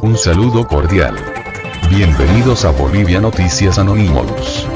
Un saludo cordial. Bienvenidos a Bolivia Noticias Anonymous.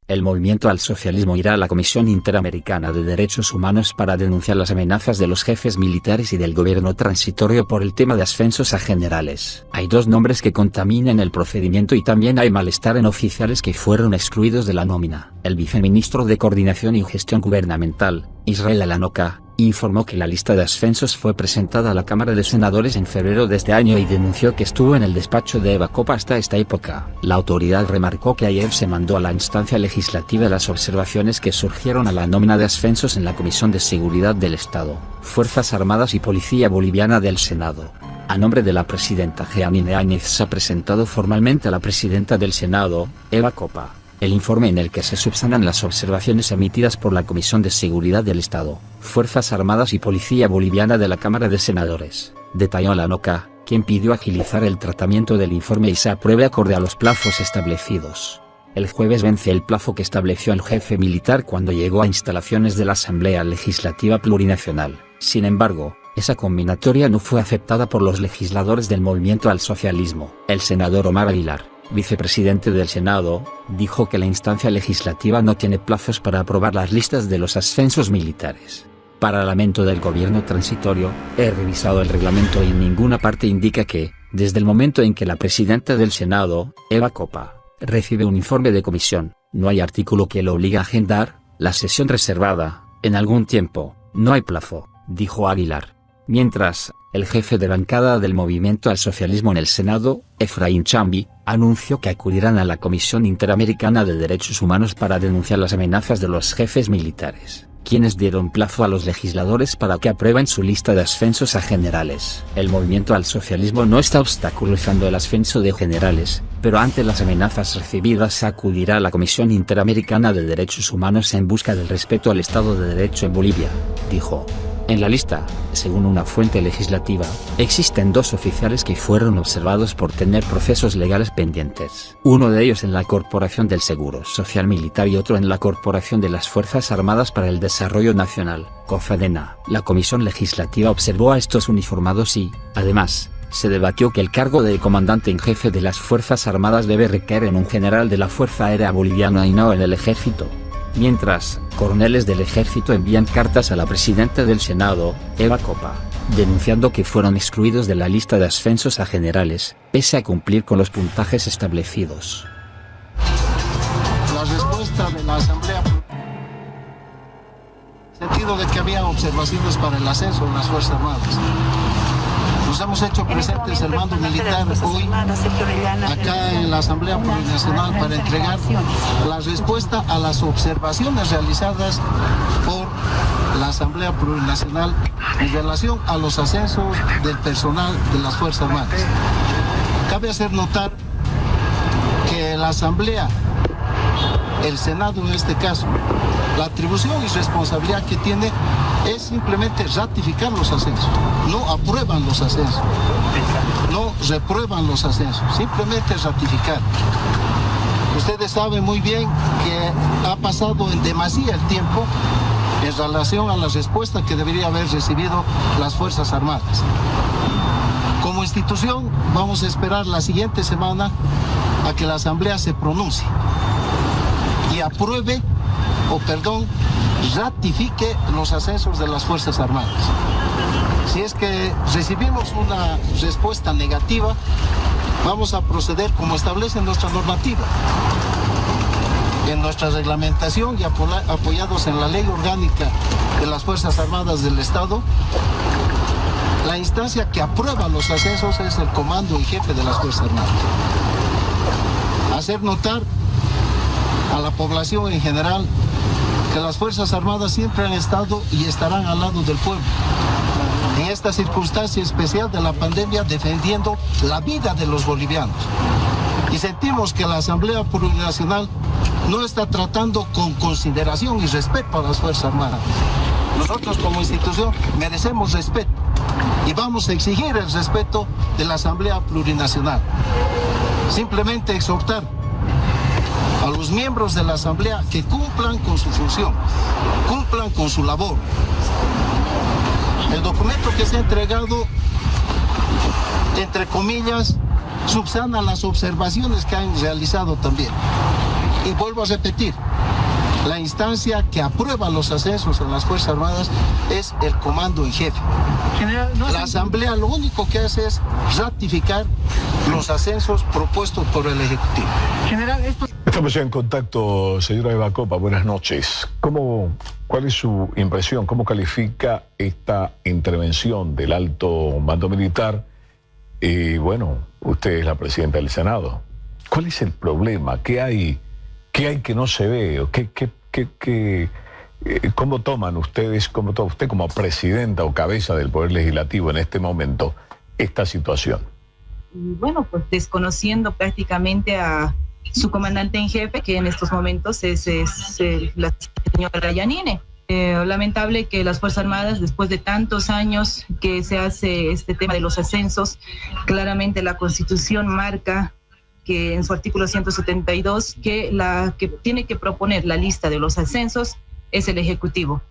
El movimiento al socialismo irá a la Comisión Interamericana de Derechos Humanos para denunciar las amenazas de los jefes militares y del gobierno transitorio por el tema de ascensos a generales. Hay dos nombres que contaminan el procedimiento y también hay malestar en oficiales que fueron excluidos de la nómina. El viceministro de Coordinación y Gestión Gubernamental, Israel Alanoca, informó que la lista de ascensos fue presentada a la Cámara de Senadores en febrero de este año y denunció que estuvo en el despacho de Eva Copa hasta esta época. La autoridad remarcó que ayer se mandó a la instancia legislativa las observaciones que surgieron a la nómina de ascensos en la Comisión de Seguridad del Estado, Fuerzas Armadas y Policía Boliviana del Senado. A nombre de la presidenta Jeanine Áñez se ha presentado formalmente a la presidenta del Senado, Eva Copa, el informe en el que se subsanan las observaciones emitidas por la Comisión de Seguridad del Estado, Fuerzas Armadas y Policía Boliviana de la Cámara de Senadores, detalló Alanoca, quien pidió agilizar el tratamiento del informe y se apruebe acorde a los plazos establecidos. El jueves vence el plazo que estableció el jefe militar cuando llegó a instalaciones de la Asamblea Legislativa Plurinacional. Sin embargo, esa combinatoria no fue aceptada por los legisladores del Movimiento al Socialismo. El senador Omar Aguilar, vicepresidente del Senado, dijo que la instancia legislativa no tiene plazos para aprobar las listas de los ascensos militares. Para lamento del gobierno transitorio, he revisado el reglamento y en ninguna parte indica que, desde el momento en que la presidenta del Senado, Eva Copa, recibe un informe de comisión, no hay artículo que lo obligue a agendar la sesión reservada, en algún tiempo, no hay plazo, dijo Aguilar. Mientras, el jefe de bancada del Movimiento al Socialismo en el Senado, Efraín Chambi, anunció que acudirán a la Comisión Interamericana de Derechos Humanos para denunciar las amenazas de los jefes militares, quienes dieron plazo a los legisladores para que aprueben su lista de ascensos a generales. El Movimiento al Socialismo no está obstaculizando el ascenso de generales, pero ante las amenazas recibidas se acudirá a la Comisión Interamericana de Derechos Humanos en busca del respeto al Estado de Derecho en Bolivia, dijo. En la lista, según una fuente legislativa, existen dos oficiales que fueron observados por tener procesos legales pendientes. Uno de ellos en la Corporación del Seguro Social Militar y otro en la Corporación de las Fuerzas Armadas para el Desarrollo Nacional, COFADENA. La comisión legislativa observó a estos uniformados y, además, se debatió que el cargo de comandante en jefe de las Fuerzas Armadas debe recaer en un general de la Fuerza Aérea Boliviana y no en el Ejército. Mientras, coroneles del Ejército envían cartas a la presidenta del Senado, Eva Copa, denunciando que fueron excluidos de la lista de ascensos a generales, pese a cumplir con los puntajes establecidos. La respuesta de la Asamblea, en el sentido de que había observaciones para el ascenso en las Fuerzas Armadas. Nos hemos hecho presentes el mando militar hoy acá en la Asamblea Plurinacional para entregar la respuesta a las observaciones realizadas por la Asamblea Plurinacional en relación a los ascensos del personal de las Fuerzas Armadas. Cabe hacer notar que la Asamblea, el Senado en este caso, la atribución y responsabilidad que tiene es simplemente ratificar los ascensos. No aprueban los ascensos, no reprueban los ascensos, simplemente ratificar. Ustedes saben muy bien que ha pasado en demasía el tiempo en relación a la respuesta que debería haber recibido las Fuerzas Armadas. Como institución vamos a esperar la siguiente semana a que la Asamblea se pronuncie y apruebe, ratifique los ascensos de las Fuerzas Armadas. Si es que recibimos una respuesta negativa, vamos a proceder como establece nuestra normativa, en nuestra reglamentación y apoyados en la Ley Orgánica de las Fuerzas Armadas del Estado. La instancia que aprueba los ascensos es el comando en jefe de las Fuerzas Armadas. Hacer notar a la población en general que las Fuerzas Armadas siempre han estado y estarán al lado del pueblo. En esta circunstancia especial de la pandemia, defendiendo la vida de los bolivianos. Y sentimos que la Asamblea Plurinacional no está tratando con consideración y respeto a las Fuerzas Armadas. Nosotros como institución merecemos respeto y vamos a exigir el respeto de la Asamblea Plurinacional. Simplemente exhortar a los miembros de la Asamblea que cumplan con su función. cumplan con su labor. El documento que se ha entregado, entre comillas, subsana las observaciones que han realizado también. Y vuelvo a repetir, la instancia que aprueba los ascensos en las Fuerzas Armadas es el comando en jefe. La Asamblea lo único que hace es ratificar los ascensos propuestos por el Ejecutivo. General, Estamos ya en contacto, señora Eva Copa, buenas noches. ¿Cuál es su impresión? ¿Cómo califica esta intervención del alto mando militar? Y bueno, usted es la presidenta del Senado. ¿Cuál es el problema? ¿Qué hay que no se ve? ¿Cómo toman ustedes, usted como presidenta o cabeza del Poder Legislativo en este momento, esta situación? Bueno, pues desconociendo prácticamente a su comandante en jefe, que en estos momentos es la señora Yanine. Lamentable que las Fuerzas Armadas, después de tantos años que se hace este tema de los ascensos, claramente la Constitución marca que en su artículo 172 que la que tiene que proponer la lista de los ascensos es el Ejecutivo.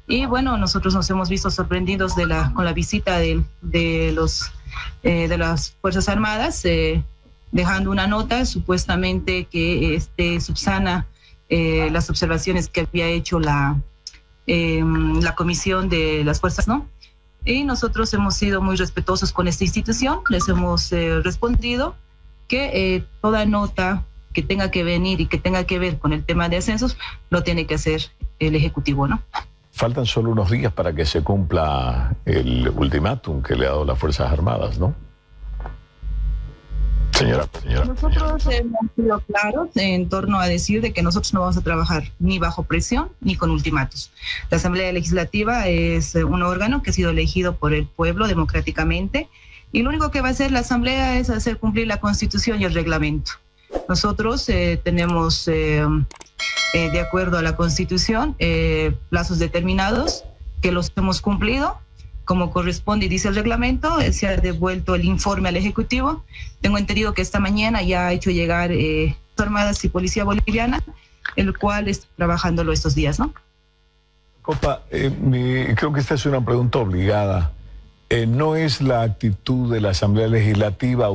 Y bueno, nosotros nos hemos visto sorprendidos con la visita de las Fuerzas Armadas, dejando una nota supuestamente que subsana las observaciones que había hecho la comisión de las fuerzas, ¿no? Y nosotros hemos sido muy respetuosos con esta institución, les hemos respondido que toda nota que tenga que venir y que tenga que ver con el tema de ascensos lo tiene que hacer el Ejecutivo, ¿no? Faltan solo unos días para que se cumpla el ultimátum que le ha dado las Fuerzas Armadas, ¿no? Señora. Nosotros hemos sido claros en torno a decir de que nosotros no vamos a trabajar ni bajo presión ni con ultimátumos. La Asamblea Legislativa es un órgano que ha sido elegido por el pueblo democráticamente y lo único que va a hacer la Asamblea es hacer cumplir la Constitución y el reglamento. Nosotros tenemos, de acuerdo a la Constitución, plazos determinados que los hemos cumplido como corresponde y dice el reglamento. Se ha devuelto el informe al Ejecutivo. Tengo entendido que esta mañana ya ha hecho llegar Armadas y Policía Boliviana, el cual está trabajándolo estos días, ¿no? Copa, creo que esta es una pregunta obligada. ¿No es la actitud de la Asamblea Legislativa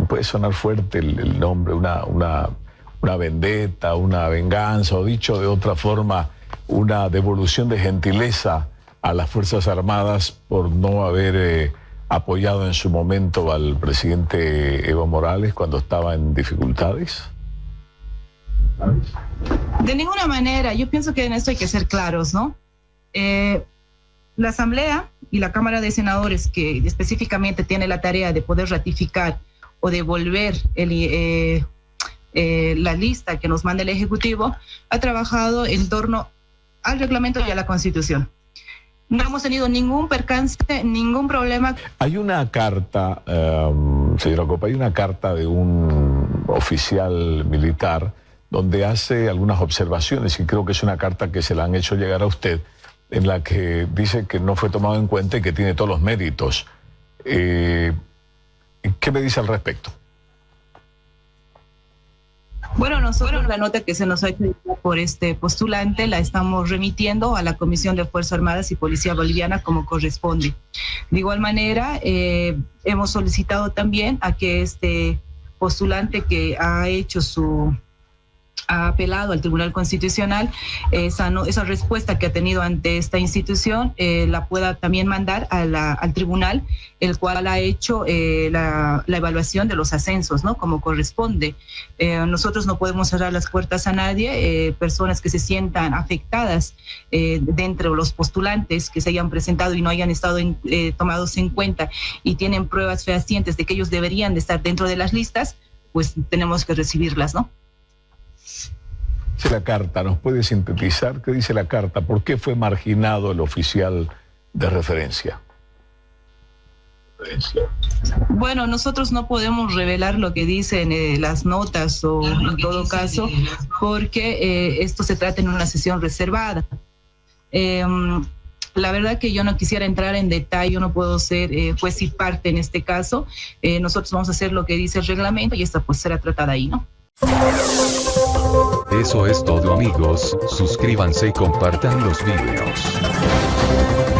puede sonar fuerte el nombre, una vendetta, una venganza, o dicho de otra forma, una devolución de gentileza a las Fuerzas Armadas por no haber apoyado en su momento al presidente Evo Morales cuando estaba en dificultades? De ninguna manera. Yo pienso que en esto hay que ser claros, ¿no? La Asamblea y la Cámara de Senadores, que específicamente tiene la tarea de poder ratificar o devolver la lista que nos manda el Ejecutivo, ha trabajado en torno al reglamento y a la Constitución. No hemos tenido ningún percance, ningún problema. Hay una carta, señora Copa, hay una carta de un oficial militar donde hace algunas observaciones, y creo que es una carta que se la han hecho llegar a usted, en la que dice que no fue tomado en cuenta y que tiene todos los méritos. ¿Qué me dice al respecto? Bueno, nosotros la nota que se nos ha hecho por este postulante la estamos remitiendo a la Comisión de Fuerzas Armadas y Policía Boliviana como corresponde. De igual manera, hemos solicitado también a que este postulante que ha apelado al Tribunal Constitucional, esa respuesta que ha tenido ante esta institución, la pueda también mandar al tribunal, el cual ha hecho la evaluación de los ascensos, ¿no? Como corresponde. Nosotros no podemos cerrar las puertas a nadie. Personas que se sientan afectadas dentro de los postulantes que se hayan presentado y no hayan estado tomados en cuenta y tienen pruebas fehacientes de que ellos deberían de estar dentro de las listas, pues tenemos que recibirlas, ¿no? Dice la carta, ¿nos puede sintetizar qué dice la carta? ¿Por qué fue marginado el oficial de referencia? Bueno, nosotros no podemos revelar lo que dicen las notas o en todo caso, porque esto se trata en una sesión reservada. La verdad que yo no quisiera entrar en detalle, yo no puedo ser juez y parte en este caso. Nosotros vamos a hacer lo que dice el reglamento y esta pues será tratada ahí, ¿no? Eso es todo amigos, suscríbanse y compartan los videos.